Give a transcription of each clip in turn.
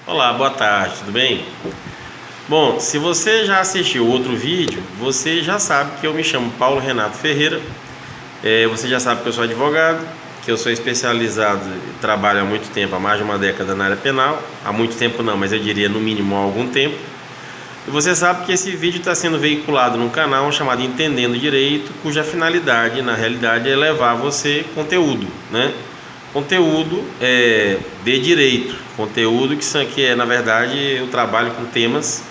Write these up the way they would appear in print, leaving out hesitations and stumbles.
Olá, boa tarde, tudo bem? Bom, se você já assistiu outro vídeo, você já sabe que eu me chamo Paulo Renato Ferreira. Você já sabe que eu sou advogado, que eu sou especializado e trabalho há muito tempo, há mais de uma década na área penal. Há muito tempo não, mas eu diria no mínimo há algum tempo. E você sabe que esse vídeo está sendo veiculado num canal chamado Entendendo Direito, cuja finalidade, na realidade, é levar você conteúdo, né? Conteúdo de direito, conteúdo que é, na verdade, eu trabalho com temas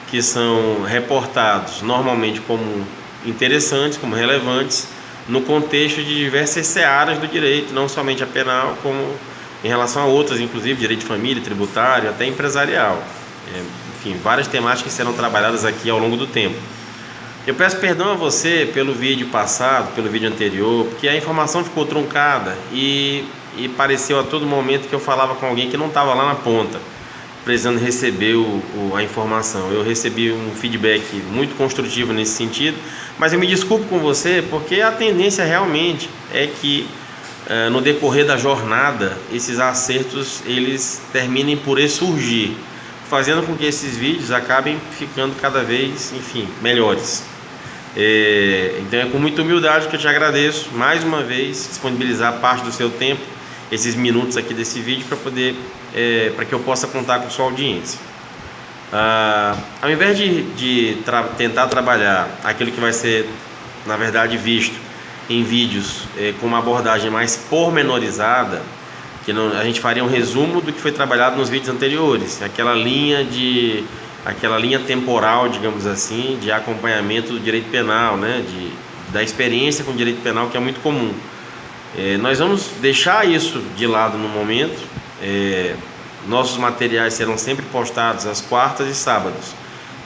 que são reportados normalmente como interessantes, como relevantes, no contexto de diversas searas do direito, não somente a penal, como em relação a outras, inclusive direito de família, tributário, até empresarial. Enfim, várias temáticas serão trabalhadas aqui ao longo do tempo. Eu peço perdão a você pelo vídeo passado, pelo vídeo anterior, porque a informação ficou truncada e pareceu a todo momento que eu falava com alguém que não estava lá na ponta, precisando receber a informação. Eu recebi um feedback muito construtivo nesse sentido, mas eu me desculpo com você, porque a tendência realmente é que no decorrer da jornada esses acertos eles terminem por ressurgir, fazendo com que esses vídeos acabem ficando cada vez, enfim, melhores. Então é com muita humildade que eu te agradeço mais uma vez disponibilizar parte do seu tempo, esses minutos aqui desse vídeo, para que eu possa contar com sua audiência. Ao invés de tentar trabalhar aquilo que vai ser, na verdade, visto em vídeos com uma abordagem mais pormenorizada, a gente faria um resumo do que foi trabalhado nos vídeos anteriores, aquela linha temporal, digamos assim, de acompanhamento do direito penal, né, da experiência com o direito penal, que é muito comum. Nós vamos deixar isso de lado no momento. Nossos materiais serão sempre postados às quartas e sábados.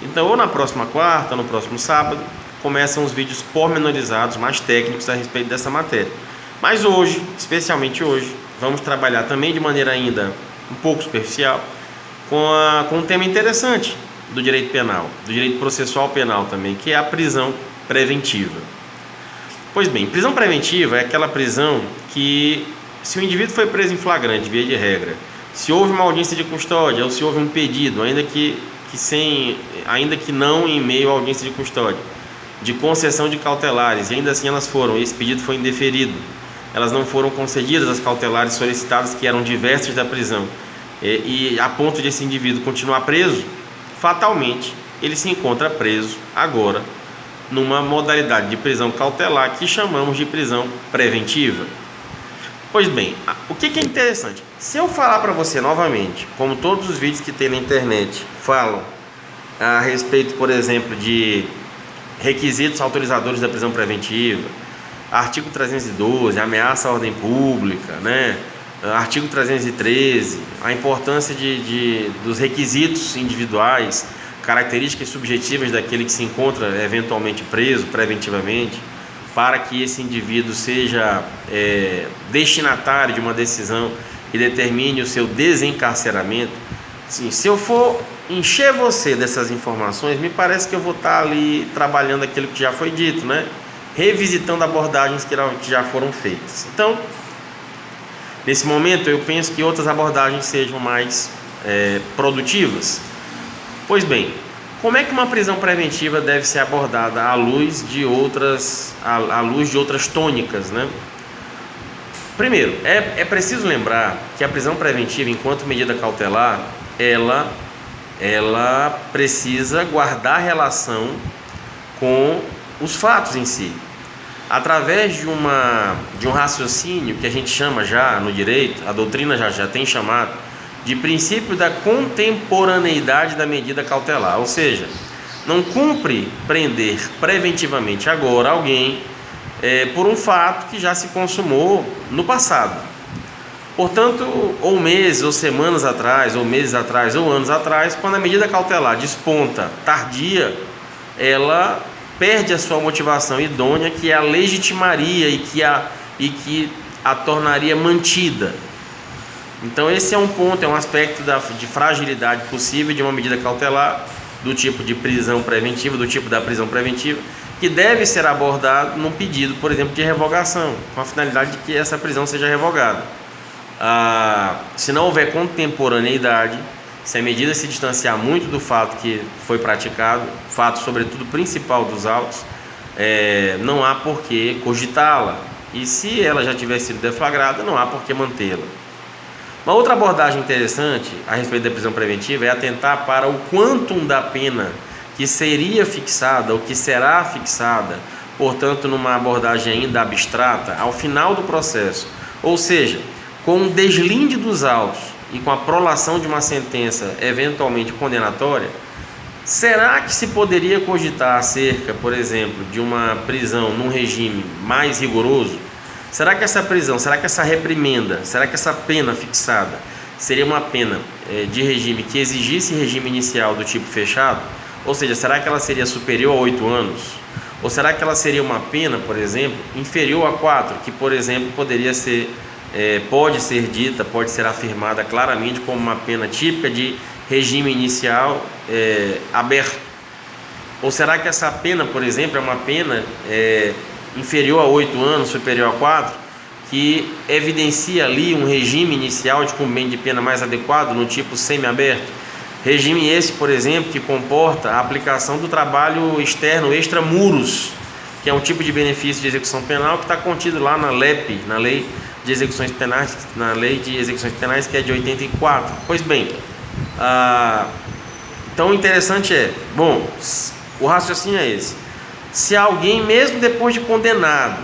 Então, ou na próxima quarta, ou no próximo sábado, começam os vídeos pormenorizados, mais técnicos a respeito dessa matéria. Mas hoje, especialmente hoje, vamos trabalhar também de maneira ainda um pouco superficial com um tema interessante do direito penal, do direito processual penal também, que é a prisão preventiva. Pois bem, prisão preventiva é aquela prisão que, se o indivíduo foi preso em flagrante, via de regra, se houve uma audiência de custódia ou se houve um pedido, ainda que não em meio à audiência de custódia, de concessão de cautelares, e ainda assim esse pedido foi indeferido, elas não foram concedidas as cautelares solicitadas, que eram diversas da prisão, e a ponto de esse indivíduo continuar preso, fatalmente ele se encontra preso agora numa modalidade de prisão cautelar que chamamos de prisão preventiva. Pois bem, o que é interessante? Se eu falar para você novamente, como todos os vídeos que tem na internet falam a respeito, por exemplo, de requisitos autorizadores da prisão preventiva, artigo 312, ameaça à ordem pública, né? Artigo 313, a importância dos requisitos individuais, características subjetivas daquele que se encontra eventualmente preso preventivamente, para que esse indivíduo seja destinatário de uma decisão que determine o seu desencarceramento. Sim, se eu for encher você dessas informações, me parece que eu vou estar ali trabalhando aquilo que já foi dito, né? Revisitando abordagens que já foram feitas. Então, nesse momento, eu penso que outras abordagens sejam mais produtivas. Pois bem, como é que uma prisão preventiva deve ser abordada à luz de outras tônicas, né? Primeiro, é preciso lembrar que a prisão preventiva, enquanto medida cautelar, ela precisa guardar relação com os fatos em si, através de um raciocínio que a gente chama já no direito, a doutrina já tem chamado de princípio da contemporaneidade da medida cautelar, ou seja, não cumpre prender preventivamente agora alguém por um fato que já se consumou no passado. Portanto, ou meses, ou semanas atrás, ou meses atrás, ou anos atrás, quando a medida cautelar desponta tardia, ela perde a sua motivação idônea, que a legitimaria e que a tornaria mantida. Então esse é um ponto, é um aspecto de fragilidade possível de uma medida cautelar, do tipo de prisão preventiva, do tipo da prisão preventiva, que deve ser abordado num pedido, por exemplo, de revogação, com a finalidade de que essa prisão seja revogada. Se não houver contemporaneidade, Se a medida se distanciar muito do fato que foi praticado, fato sobretudo principal dos autos, não há por que cogitá-la. E se ela já tiver sido deflagrada, não há por que mantê-la. Uma outra abordagem interessante a respeito da prisão preventiva é atentar para o quantum da pena que seria fixada ou que será fixada, portanto, numa abordagem ainda abstrata, ao final do processo. Ou seja, com o deslinde dos autos e com a prolação de uma sentença eventualmente condenatória, será que se poderia cogitar acerca, por exemplo, de uma prisão num regime mais rigoroso? Será que essa prisão, será que essa reprimenda, será que essa pena fixada seria uma pena de regime que exigisse regime inicial do tipo fechado? Ou seja, será que ela seria superior a 8 anos? Ou será que ela seria uma pena, por exemplo, inferior a 4, que, por exemplo, poderia ser, pode ser dita, pode ser afirmada claramente como uma pena típica de regime inicial aberto? Ou será que essa pena, por exemplo, é uma pena inferior a 8 anos, superior a 4, que evidencia ali um regime inicial de cumprimento de pena mais adequado, no tipo semi-aberto? Regime esse, por exemplo, que comporta a aplicação do trabalho externo extramuros, que é um tipo de benefício de execução penal que está contido lá na LEP, na Lei de Execuções Penais, que é de 84. Pois bem, então o interessante o raciocínio é esse: se alguém, mesmo depois de condenado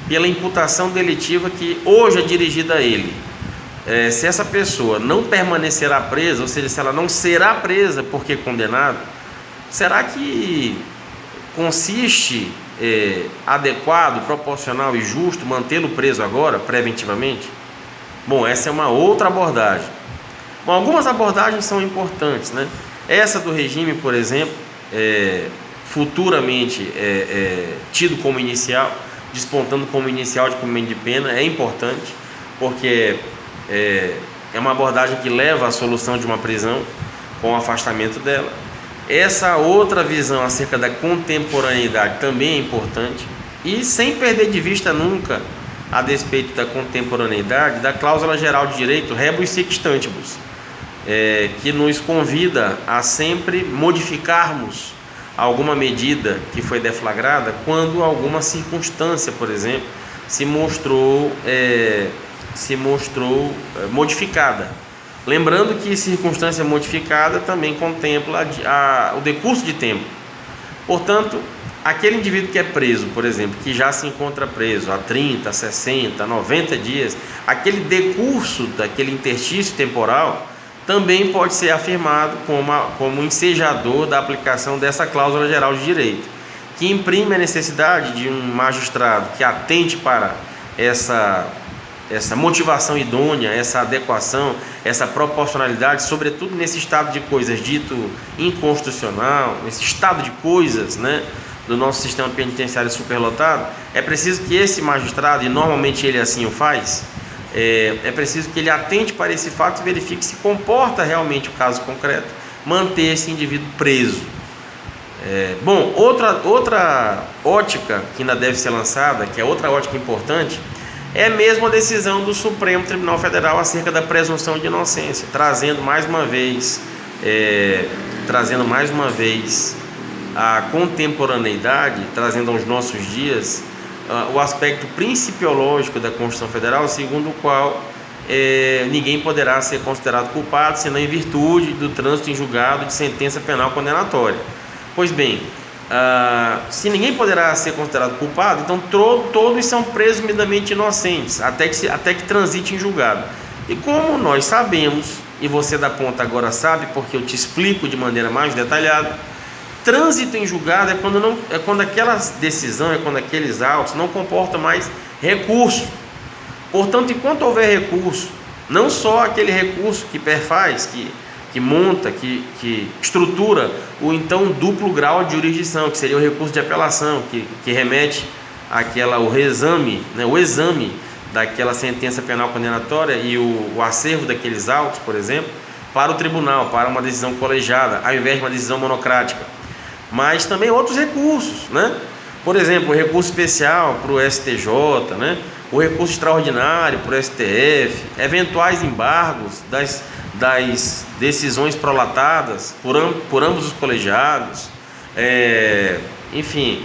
pela imputação delitiva que hoje é dirigida a ele, se essa pessoa não permanecerá presa, ou seja, se ela não será presa porque condenado, será que consiste adequado, proporcional e justo mantê-lo preso agora, preventivamente? Essa é uma outra abordagem. Algumas abordagens são importantes, né? Essa do regime, por exemplo, futuramente tido como inicial, despontando como inicial de cumprimento de pena, é importante, porque é uma abordagem que leva à solução de uma prisão com o afastamento dela. Essa outra visão acerca da contemporaneidade também é importante, e sem perder de vista nunca, a despeito da contemporaneidade, da cláusula geral de direito rebus sic stantibus, que nos convida a sempre modificarmos alguma medida que foi deflagrada quando alguma circunstância, por exemplo, se mostrou modificada. Lembrando que circunstância modificada também contempla o decurso de tempo. Portanto, aquele indivíduo que é preso, por exemplo, que já se encontra preso há 30, 60, 90 dias, aquele decurso daquele interstício temporal também pode ser afirmado como ensejador da aplicação dessa cláusula geral de direito, que imprime a necessidade de um magistrado que atente para essa motivação idônea, essa adequação, essa proporcionalidade, sobretudo nesse estado de coisas dito inconstitucional, nesse estado de coisas, né, do nosso sistema penitenciário superlotado. É preciso que esse magistrado, e normalmente ele assim o faz, é preciso que ele atente para esse fato e verifique se comporta realmente o caso concreto manter esse indivíduo preso. Outra ótica que ainda deve ser lançada, que é outra ótica importante, é mesmo a decisão do Supremo Tribunal Federal acerca da presunção de inocência, trazendo mais uma vez a contemporaneidade, trazendo aos nossos dias o aspecto principiológico da Constituição Federal, segundo o qual ninguém poderá ser considerado culpado senão em virtude do trânsito em julgado de sentença penal condenatória. Pois bem, se ninguém poderá ser considerado culpado, então todos são presumidamente inocentes até que transite em julgado. E como nós sabemos, e você da ponta agora sabe, porque eu te explico de maneira mais detalhada, trânsito em julgado é quando aquela decisão, quando aqueles autos não comportam mais recurso. Portanto, enquanto houver recurso, não só aquele recurso que perfaz, que monta, que estrutura o então duplo grau de jurisdição, que seria o recurso de apelação, que remete o exame daquela sentença penal condenatória e o acervo daqueles autos, por exemplo, para o tribunal, para uma decisão colegiada, ao invés de uma decisão monocrática. Mas também outros recursos, né? Por exemplo, o recurso especial para o STJ, né? o recurso extraordinário para o STF, eventuais embargos das decisões prolatadas por ambos os colegiados, enfim,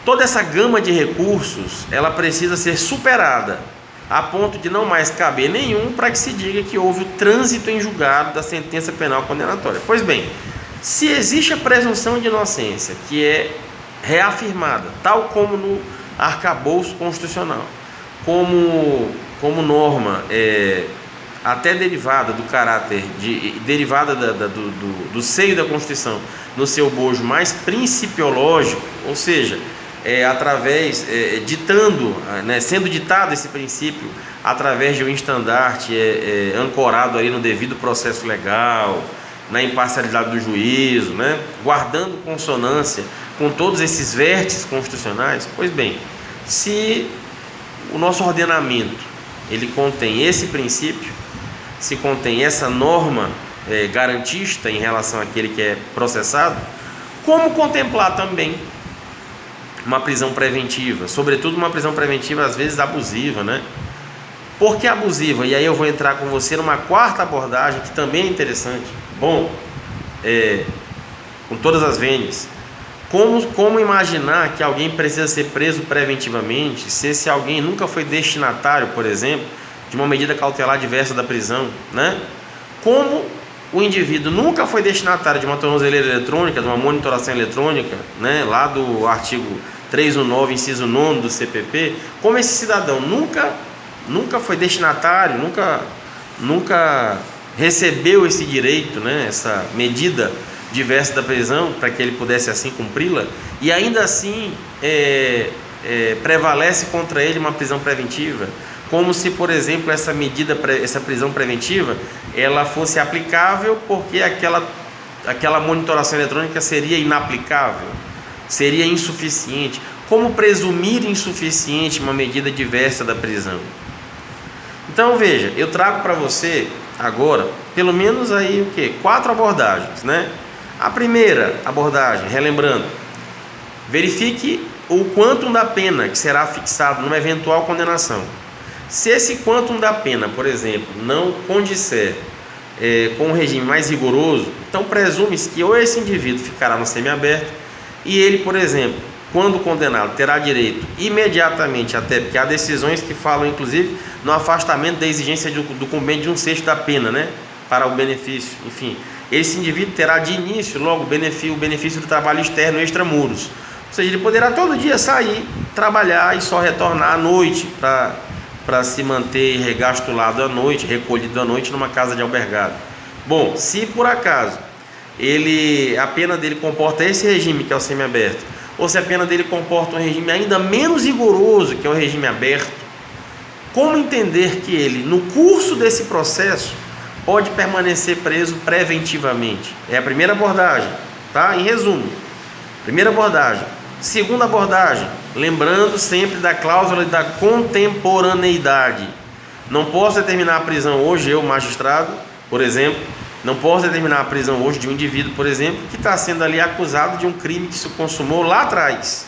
toda essa gama de recursos, ela precisa ser superada a ponto de não mais caber nenhum para que se diga que houve o trânsito em julgado da sentença penal condenatória. Pois bem, se existe a presunção de inocência, que é reafirmada, tal como no arcabouço constitucional, como norma até derivada do caráter, derivada do seio da Constituição, no seu bojo mais principiológico, ou seja, sendo ditado esse princípio através de um estandarte ancorado aí no devido processo legal, na imparcialidade do juízo, né, guardando consonância com todos esses vértices constitucionais. Pois bem, se o nosso ordenamento ele contém esse princípio, se contém essa norma garantista em relação àquele que é processado, como contemplar também uma prisão preventiva, sobretudo uma prisão preventiva às vezes abusiva, né? Por que abusiva? E aí eu vou entrar com você numa quarta abordagem que também é interessante. Bom, com todas as vênias, como imaginar que alguém precisa ser preso preventivamente se esse alguém nunca foi destinatário, por exemplo, de uma medida cautelar diversa da prisão, né? Como o indivíduo nunca foi destinatário de uma tornozeleira eletrônica, de uma monitoração eletrônica, né, lá do artigo 319, inciso 9 do CPP, como esse cidadão nunca foi destinatário, nunca recebeu esse direito, né, essa medida diversa da prisão, para que ele pudesse assim cumpri-la, e ainda assim prevalece contra ele uma prisão preventiva, como se, por exemplo, essa prisão preventiva, ela fosse aplicável porque aquela monitoração eletrônica seria inaplicável, seria insuficiente. Como presumir insuficiente uma medida diversa da prisão? Então veja, eu trago para você agora, pelo menos aí 4 abordagens, né? A primeira abordagem, relembrando, verifique o quantum da pena que será fixado numa eventual condenação. Se esse quantum da pena, por exemplo, não condisser com um regime mais rigoroso, então presume-se que ou esse indivíduo ficará no semiaberto e ele, por exemplo, quando condenado, terá direito imediatamente, até porque há decisões que falam inclusive no afastamento da exigência do cumprimento de 1/6 da pena, né, para o benefício, enfim, esse indivíduo terá de início logo o benefício do trabalho externo extramuros, ou seja, ele poderá todo dia sair, trabalhar e só retornar à noite para se manter regastulado à noite, recolhido à noite numa casa de albergado. Bom, se por acaso a pena dele comporta esse regime que é o semiaberto, ou se a pena dele comporta um regime ainda menos rigoroso que é o regime aberto, como entender que ele, no curso desse processo, pode permanecer preso preventivamente? É a primeira abordagem, tá? Em resumo, primeira abordagem. Segunda abordagem, lembrando sempre da cláusula da contemporaneidade. Não posso determinar a prisão hoje, eu, magistrado, por exemplo, não posso determinar a prisão hoje de um indivíduo, por exemplo, que está sendo ali acusado de um crime que se consumou lá atrás.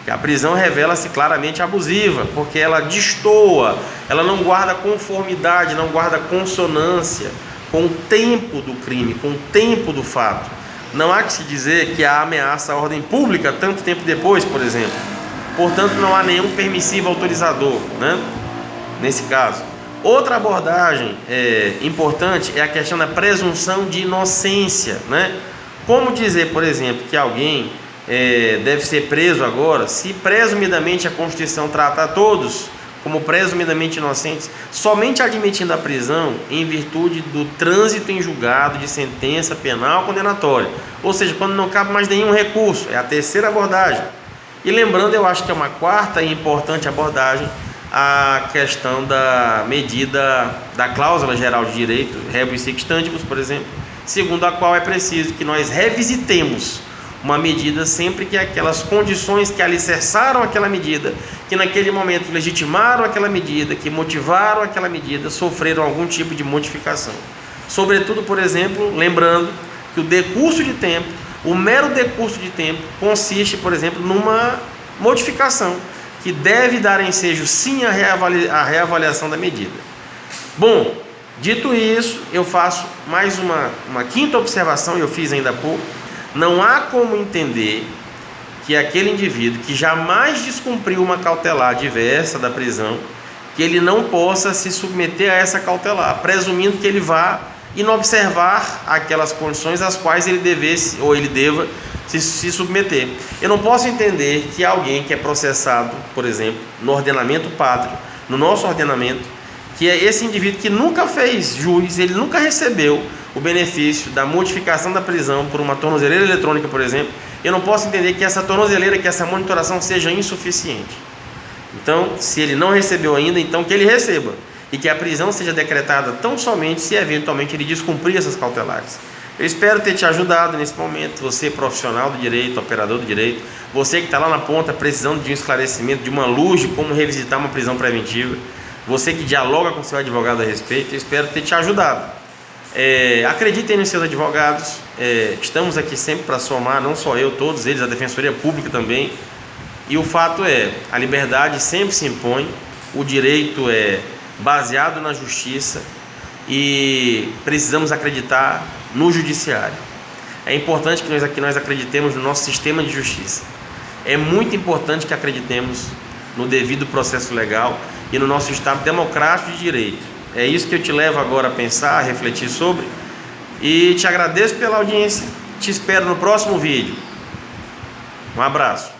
Que a prisão revela-se claramente abusiva, porque ela destoa, ela não guarda conformidade, não guarda consonância com o tempo do crime, com o tempo do fato. Não há que se dizer que há ameaça à ordem pública tanto tempo depois, por exemplo. Portanto, não há nenhum permissivo autorizador, né? Nesse caso. Outra abordagem importante é a questão da presunção de inocência, né? Como dizer, por exemplo, que alguém deve ser preso agora, se presumidamente a Constituição trata a todos como presumidamente inocentes, somente admitindo a prisão em virtude do trânsito em julgado de sentença penal condenatória, ou seja, quando não cabe mais nenhum recurso. É a terceira abordagem. E lembrando, eu acho que é uma quarta e importante abordagem, a questão da medida da cláusula geral de direito, rebus sic stantibus, por exemplo, segundo a qual é preciso que nós revisitemos uma medida sempre que aquelas condições que alicerçaram aquela medida, que naquele momento legitimaram aquela medida, que motivaram aquela medida, sofreram algum tipo de modificação. Sobretudo, por exemplo, lembrando que o decurso de tempo, o mero decurso de tempo, consiste, por exemplo, numa modificação que deve dar ensejo sim à reavaliação da medida. Bom, dito isso, eu faço mais uma quinta observação, eu fiz ainda há pouco. Não há como entender que aquele indivíduo que jamais descumpriu uma cautelar diversa da prisão, que ele não possa se submeter a essa cautelar, presumindo que ele vá inobservar aquelas condições às quais ele devesse ou ele deva se submeter. Eu não posso entender que alguém que é processado, por exemplo, no ordenamento pátrio, no nosso ordenamento, que é esse indivíduo que nunca fez jus, ele nunca recebeu o benefício da modificação da prisão por uma tornozeleira eletrônica, por exemplo, eu não posso entender que essa tornozeleira, que essa monitoração seja insuficiente. Então, se ele não recebeu ainda, então que ele receba, e que a prisão seja decretada tão somente se eventualmente ele descumprir essas cautelares. Eu espero ter te ajudado nesse momento, você profissional do direito, operador do direito, você que está lá na ponta precisando de um esclarecimento, de uma luz de como revisitar uma prisão preventiva, você que dialoga com seu advogado a respeito, eu espero ter te ajudado. Acreditem nos seus advogados, estamos aqui sempre para somar, não só eu, todos eles, a Defensoria Pública também, e o fato é, a liberdade sempre se impõe, o direito é baseado na justiça e precisamos acreditar no judiciário. É importante que nós acreditemos no nosso sistema de justiça. É muito importante que acreditemos no devido processo legal e no nosso Estado democrático de direito. É isso que eu te levo agora a pensar, a refletir sobre, e te agradeço pela audiência. Te espero no próximo vídeo. Um abraço.